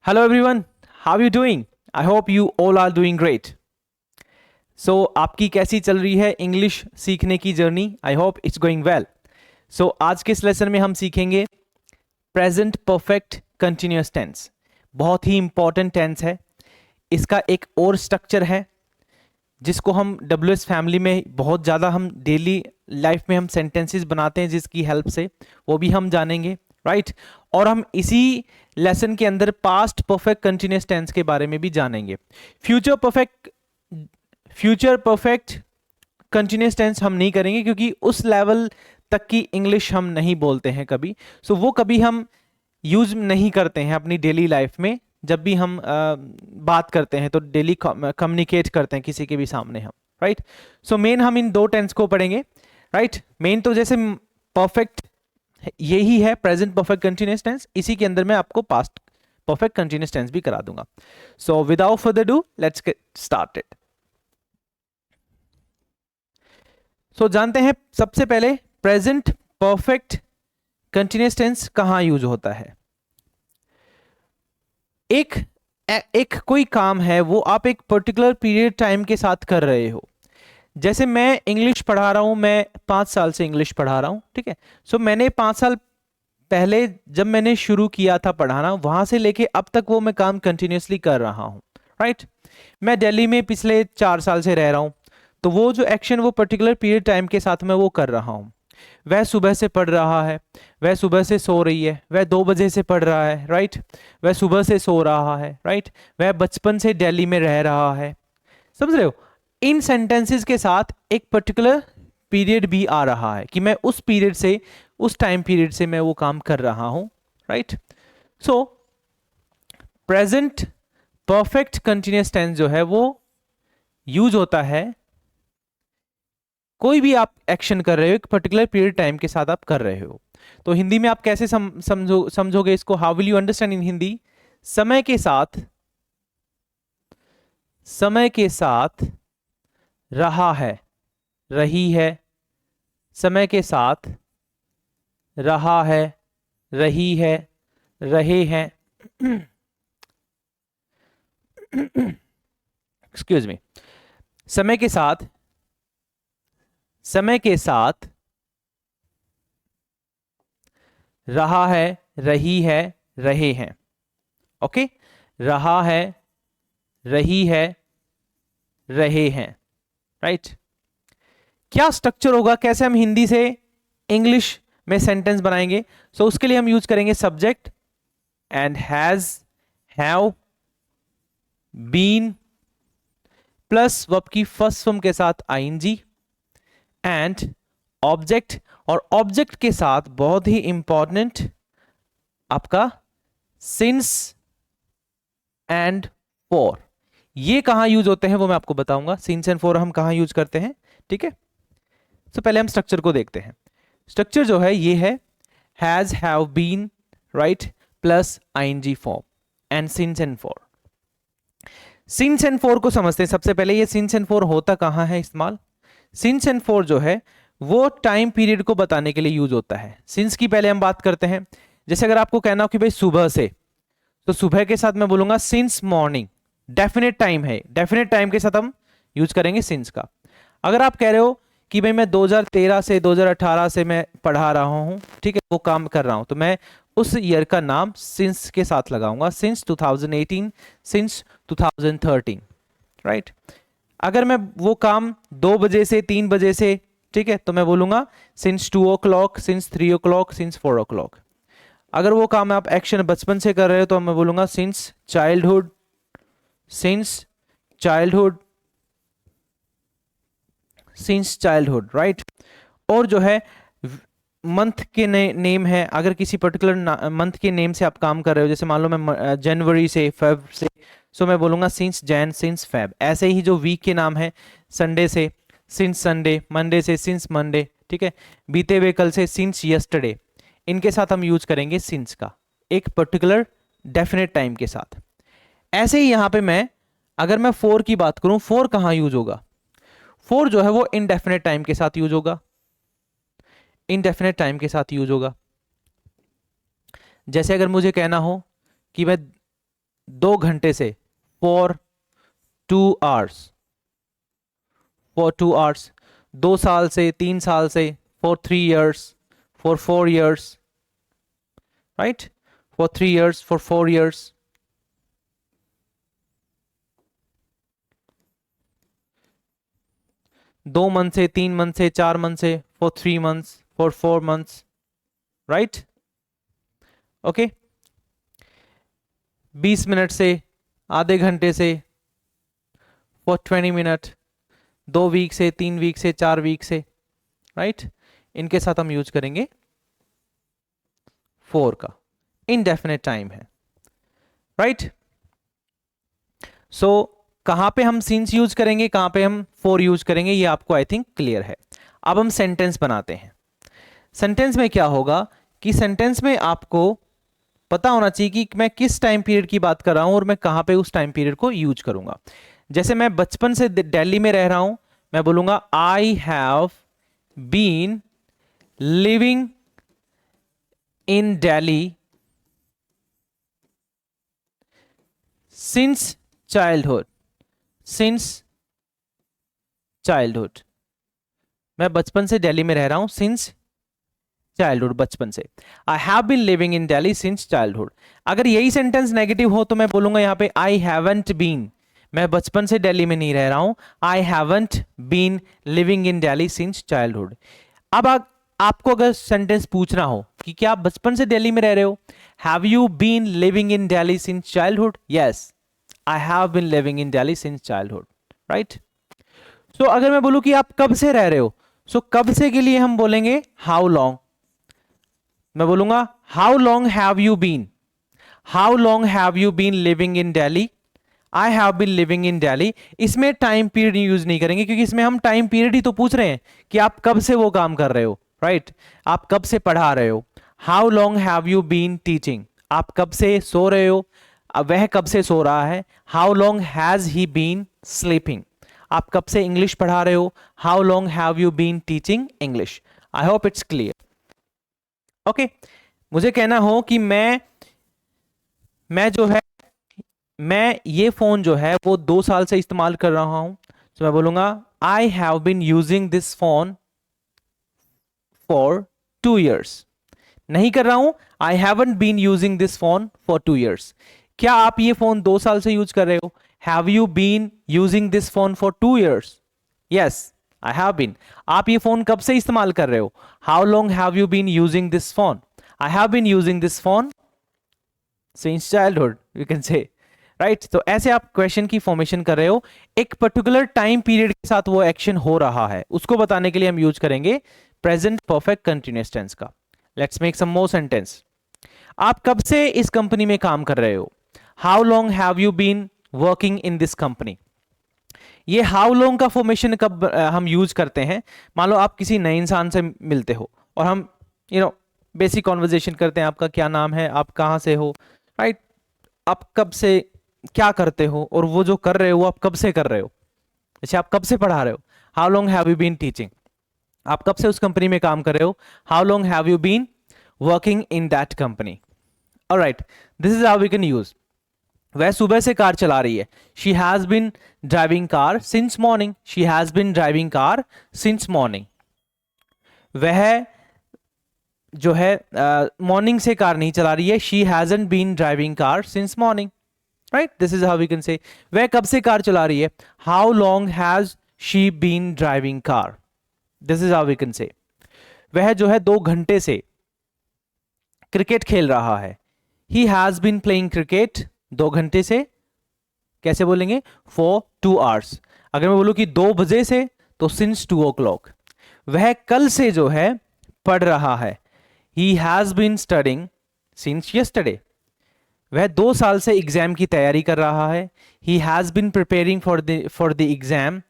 Hello everyone, how are you doing? I hope you all are doing great. So आपकी कैसी चल रही है इंग्लिश सीखने की journey? I hope it's going well. So आज के इस लेसन में हम सीखेंगे प्रेजेंट परफेक्ट कंटिन्यूअस टेंस. बहुत ही इंपॉर्टेंट टेंस है. इसका एक और स्ट्रक्चर है जिसको हम WS फैमिली में बहुत ज़्यादा हम डेली लाइफ में हम सेंटेंसेस बनाते हैं जिसकी हेल्प से, वो भी हम जानेंगे, राइट. और हम इसी लेसन के अंदर पास्ट परफेक्ट कंटिन्यूअस टेंस के बारे में भी जानेंगे. फ्यूचर परफेक्ट कंटिन्यूअस टेंस हम नहीं करेंगे क्योंकि उस लेवल तक की इंग्लिश हम नहीं बोलते हैं कभी. सो वो कभी हम यूज नहीं करते हैं अपनी डेली लाइफ में. जब भी हम बात करते हैं तो डेली कम्युनिकेट करते हैं किसी के भी सामने हम, राइट. सो मेन हम इन दो टेंस को पढ़ेंगे, राइट. मेन तो जैसे परफेक्ट यही है प्रेजेंट परफेक्ट कंटिन्यूअस टेंस, इसी के अंदर मैं आपको पास्ट परफेक्ट कंटिन्यूअस टेंस भी करा दूंगा. So without further do let's get started. So जानते हैं सबसे पहले प्रेजेंट परफेक्ट कंटिन्यूअस टेंस कहां यूज होता है. एक कोई काम है वो आप एक पर्टिकुलर पीरियड टाइम के साथ कर रहे हो. जैसे मैं इंग्लिश पढ़ा रहा हूं, मैं 5 साल से इंग्लिश पढ़ा रहा हूं, ठीक है. सो मैंने 5 साल पहले जब मैंने शुरू किया था पढ़ाना, वहां से लेके अब तक वो मैं काम कंटिन्यूअसली कर रहा हूं, राइट. मैं दिल्ली में पिछले 4 साल से रह रहा हूं, तो वो जो एक्शन वो पर्टिकुलर पीरियड टाइम के साथ मैं वो कर रहा हूं. वह सुबह से पढ़ रहा है, वह सुबह से सो रही है, वह 2 बजे से पढ़ रहा है, राइट. वह सुबह से सो रहा है, राइट. वह बचपन से दिल्ली में रह रहा है. समझ रहे हो. इन सेंटेंसेस के साथ एक पर्टिकुलर पीरियड भी आ रहा है कि मैं उस पीरियड से, उस टाइम पीरियड से मैं वो काम कर रहा हूं, right. So present perfect continuous tense जो है वो यूज होता है कोई भी आप एक्शन कर रहे हो एक पर्टिकुलर पीरियड टाइम के साथ आप कर रहे हो. तो हिंदी में आप कैसे समझोगे इसको? How will you understand in Hindi? समय के साथ, समय के साथ रहा है, रही है. समय के साथ रहा है, रही है, रहे हैं. Excuse me. समय के साथ, समय के साथ रहा है, रही है, रहे हैं. ओके. रहा है, रही है, रहे हैं, राइट. क्या स्ट्रक्चर होगा, कैसे हम हिंदी से इंग्लिश में सेंटेंस बनाएंगे? सो उसके लिए हम यूज करेंगे subject and has, have, been plus verb की फर्स्ट फॉर्म के साथ आईएनजी एंड ऑब्जेक्ट. और ऑब्जेक्ट के साथ बहुत ही इंपॉर्टेंट आपका सिंस एंड फॉर. ये कहां यूज होते हैं वो मैं आपको बताऊंगा. सिंस एंड फॉर हम कहां यूज करते हैं, ठीक है. तो पहले हम स्ट्रक्चर को देखते हैं. स्ट्रक्चर जो है ये है has, have, been, right, plus ING form and since and for. Since and for को समझते हैं सबसे पहले. ये सिंस एंड फॉर होता कहां है इस्तेमाल? सिंस एंड फॉर जो है वो टाइम पीरियड को बताने के लिए यूज होता है. सिंस की पहले हम बात करते हैं. जैसे अगर आपको कहना हो कि भाई सुबह से, तो सुबह के साथ मैं बोलूंगा सिंस मॉर्निंग. डेफिनेट टाइम है, डेफिनेट टाइम के साथ हम यूज करेंगे सिंस का. अगर आप कह रहे हो कि भाई मैं 2013 से 2018 से मैं पढ़ा रहा हूं, ठीक है, वो काम कर रहा हूं, तो मैं उस ईयर का नाम सिंस के साथ लगाऊंगा. Since 2018, since 2013, right. अगर मैं वो काम 2 बजे से 3 बजे से, ठीक है, तो मैं बोलूंगा since 2 o'clock, since 3 o'clock, since 4 o'clock. अगर वो काम आप एक्शन बचपन से कर रहे हो तो मैं बोलूंगा since childhood, since childhood, since childhood, right. और जो है मंथ के नेम है, अगर किसी पर्टिकुलर मंथ के नेम से आप काम कर रहे हो, जैसे मान लो मैं जनवरी से, फेब से, सो मैं बोलूंगा सिंस जैन, सिंस फेब. ऐसे ही जो वीक के नाम है, संडे से सिंस संडे, मंडे से सिंस मंडे, ठीक है, बीते हुए कल से सिंस यस्टरडे. इनके साथ हम यूज करेंगे सिंस का एक पर्टिकुलर डेफिनेट टाइम के साथ. ऐसे ही यहां पे मैं अगर मैं फोर की बात करूं, फोर कहां यूज होगा? फोर जो है वो इनडेफिनेट टाइम के साथ यूज होगा, इनडेफिनेट टाइम के साथ यूज होगा. जैसे अगर मुझे कहना हो कि मैं 2 घंटे से, फॉर 2 आवर्स, फॉर 2 आवर्स, 2 साल से, 3 साल से, for 3 years, for 4 years, right, for 3 years, for 4 years. 2 month से, 3 मंथ से, 4 मंथ से, for 3 months, for 4 months, right, okay. 20 minute से, आधे घंटे से, फॉर 20 मिनट, 2 वीक से, 3 वीक से, 4 वीक से, राइट। इनके साथ हम यूज करेंगे फॉर का, इनडेफिनेट टाइम है, राइट। सो कहां पे हम सिंस यूज करेंगे, कहां पे हम फॉर यूज करेंगे, ये आपको आई थिंक क्लियर है। अब हम सेंटेंस बनाते हैं। सेंटेंस में क्या होगा कि सेंटेंस में आपको पता होना चाहिए कि मैं किस टाइम पीरियड की बात कर रहा हूं और मैं कहां पे उस टाइम पीरियड को यूज करूंगा। जैसे मैं बचपन से दिल्ली में रह रहा हूं, मैं बोलूंगा I have been living in Delhi since childhood, since childhood. मैं बचपन से दिल्ली में रह रहा हूं, सिंस चाइल्डहुड, बचपन से। I have been living in Delhi since childhood. अगर यही सेंटेंस नेगेटिव हो तो मैं बोलूंगा यहां पे आई हैवंट बीन, मैं बचपन से दिल्ली में नहीं रह रहा हूं, I haven't been living in Delhi since childhood. अब आपको अगर सेंटेंस पूछना हो कि क्या आप बचपन से दिल्ली में रह रहे हो, have you been living in Delhi since childhood, yes I have been living in Delhi since childhood, right. So अगर मैं बोलूं कि आप कब से रह रहे हो, सो कब से के लिए हम बोलेंगे हाउ लॉन्ग। मैं बोलूंगा how long have you been, how long have you been living in Delhi, I have been living in Delhi. इसमें टाइम पीरियड यूज नहीं करेंगे क्योंकि इसमें हम टाइम पीरियड ही तो पूछ रहे हैं कि आप कब से वो काम कर रहे हो, राइट, आप कब से पढ़ा रहे हो। How long have you been teaching, आप कब से सो रहे हो, वह कब से सो रहा है। How long has he been sleeping, आप कब से इंग्लिश पढ़ा रहे हो, how long have you been teaching English. I hope it's clear, okay. मुझे कहना हो कि मैं जो है, मैं ये फोन जो है वो 2 साल से इस्तेमाल कर रहा हूं, तो मैं बोलूंगा I have been using this phone for 2 years. नहीं कर रहा हूं, I haven't been using this phone for 2 years. क्या आप ये फोन 2 साल से यूज कर रहे हो, have you been using this phone for 2 years, yes I have been. आप ये फोन कब से इस्तेमाल कर रहे हो, how long have you been using this phone, I have been using this phone since childhood, you can say, right. तो ऐसे आप क्वेश्चन की फॉर्मेशन कर रहे हो, एक पर्टिकुलर टाइम पीरियड के साथ वो एक्शन हो रहा है, उसको बताने के लिए हम यूज करेंगे प्रेजेंट परफेक्ट कंटिन्यूअस टेंस का। Let's make some more sentence. आप कब से इस कंपनी में काम कर रहे हो, how long have you been working in this company. ये हाउ लॉन्ग का फॉर्मेशन कब हम यूज करते हैं, मान लो आप किसी नए इंसान से मिलते हो और हम बेसिक कॉन्वर्जेशन करते हैं, आपका क्या नाम है, आप कहाँ से हो, राइट, आप कब से क्या करते हो, और वो जो कर रहे हो वो आप कब से कर रहे हो। अच्छा, आप कब से पढ़ा रहे हो, how long have you been teaching. आप कब से उस कंपनी में काम कर रहे हो, how long have you been working in that company. Alright, this is how we can use. वह सुबह से कार चला रही है, she has been driving car since morning, she has been driving car since morning. वह जो है morning से कार नहीं चला रही है, she hasn't been driving car since morning, right. This is how we can say. वह कब से कार चला रही है, how long has she been driving car, this is how we can say. वह जो है 2 घंटे से क्रिकेट खेल रहा है, he has been playing cricket 2 घंटे से, कैसे बोलेंगे, फॉर 2 आवर्स। अगर मैं बोलूं कि 2 बजे से, तो सिंस 2 o'clock। वह कल से जो है पढ़ रहा है, he has been studying since yesterday. वह 2 साल से एग्जाम की तैयारी कर रहा है, he has been preparing for the exam,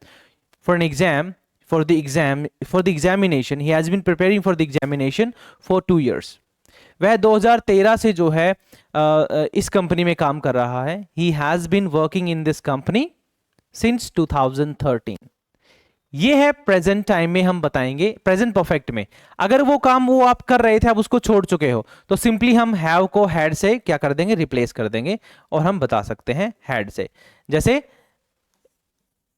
for an exam, for the examination, he has been preparing for the examination for 2 years। वह 2013 से जो है इस कंपनी में काम कर रहा है, he has been working in this company since 2013। ये है प्रेजेंट टाइम में हम बताएंगे, प्रेजेंट परफेक्ट में अगर वो काम वो आप कर रहे थे आप उसको छोड़ चुके हो तो सिंपली हम हैव को हैड से क्या कर देंगे, रिप्लेस कर देंगे और हम बता सकते हैं हैड से। जैसे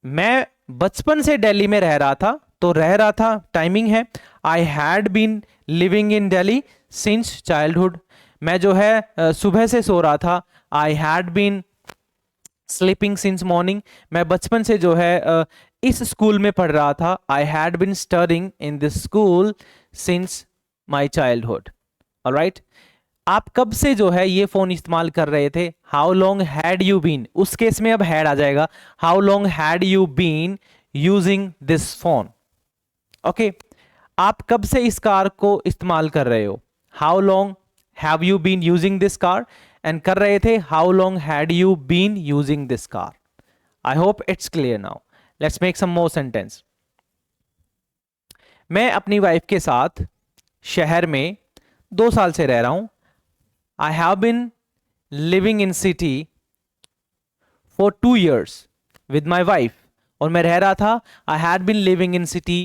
मैं बचपन से दिल्ली में रह रहा था, तो रह रहा था टाइमिंग है, I had been living in Delhi since childhood. मैं जो है सुबह से सो रहा था, I had been sleeping since morning. मैं बचपन से जो है इस स्कूल में पढ़ रहा था, I had been studying in this school since my childhood. Alright, आप कब से जो है ये फोन इस्तेमाल कर रहे थे, how long had you been, उस केस में अब हैड आ जाएगा, how long had you been using this phone. Okay, आप कब से इस कार को इस्तेमाल कर रहे हो, how long have you been using this car, and कर रहे थे how long had you been using this car. I hope it's clear now. Let's make some more sentence. मैं अपनी वाइफ के साथ शहर में 2 साल से रह रहा हूं, I have been living in city for 2 years with my wife। और मैं रह रहा था, I had been living in city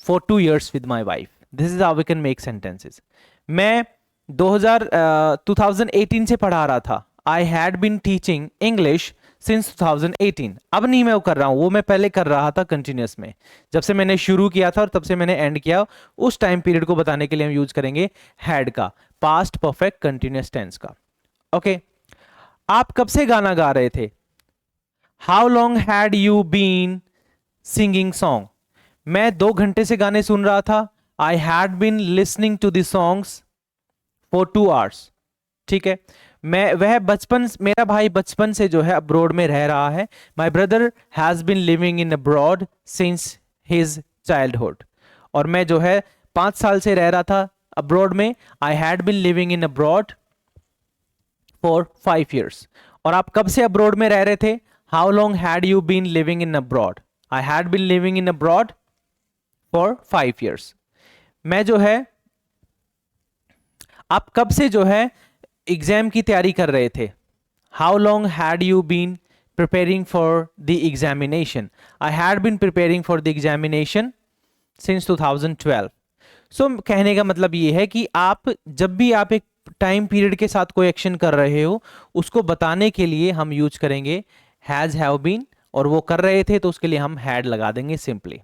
for 2 years with my wife। This is how we can make sentences। मैं 2018 से पढ़ा रहा था, I had been teaching English since 2018। अब नहीं मैं वो कर रहा हूँ, वो मैं पहले कर रहा था कंटिन्यूस में, जब से मैंने शुरू किया था और तब से मैंने एंड किया, उस टाइम पीरियड को बताने के लिए हम यूज करेंगे हैड का, पास्ट परफेक्ट कंटिन्यूस टेंस का। ओके, आप कब से गाना गा रहे थे, how long had you been singing song. मैं 2 घंटे से गाने सुन रहा था, I had been listening to the songs for 2 hours। ठीक है, मैं वह बचपन, मेरा भाई बचपन से जो है अब्रॉड में रह रहा है, my brother has been living in abroad since his childhood. और मैं जो है 5 साल से रह रहा था अब्रॉड में, I had been living in abroad for 5 years। और आप कब से अब्रॉड में रह रहे थे, how long had you been living in abroad, I had been living in abroad for 5 years। मैं जो है, आप कब से जो है एग्जाम की तैयारी कर रहे थे, how long had you been preparing for the examination, I had been preparing for the examination since 2012। So कहने का मतलब ये है कि आप जब भी आप एक टाइम पीरियड के साथ कोई एक्शन कर रहे हो, उसको बताने के लिए हम यूज करेंगे हैज हैव बीन, और वो कर रहे थे तो उसके लिए हम हैड लगा देंगे simply.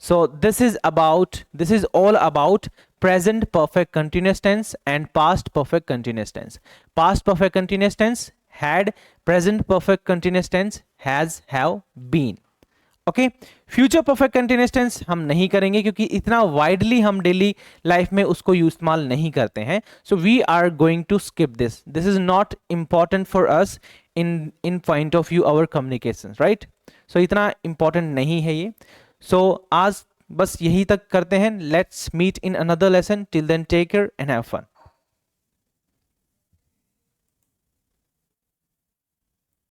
So this is all about present perfect continuous tense and past perfect continuous tense। Past perfect continuous tense had, present perfect continuous tense has, have, been। Okay, future perfect continuous tense हम नहीं करेंगे क्योंकि इतना widely हम daily life में उसको इस्तेमाल नहीं करते हैं। So we are going to skip this, this is not important for us in point of view our communication, right. So इतना इंपॉर्टेंट नहीं है ये। सो आज बस यही तक करते हैं। Let's meet in another lesson, till then take care and have fun.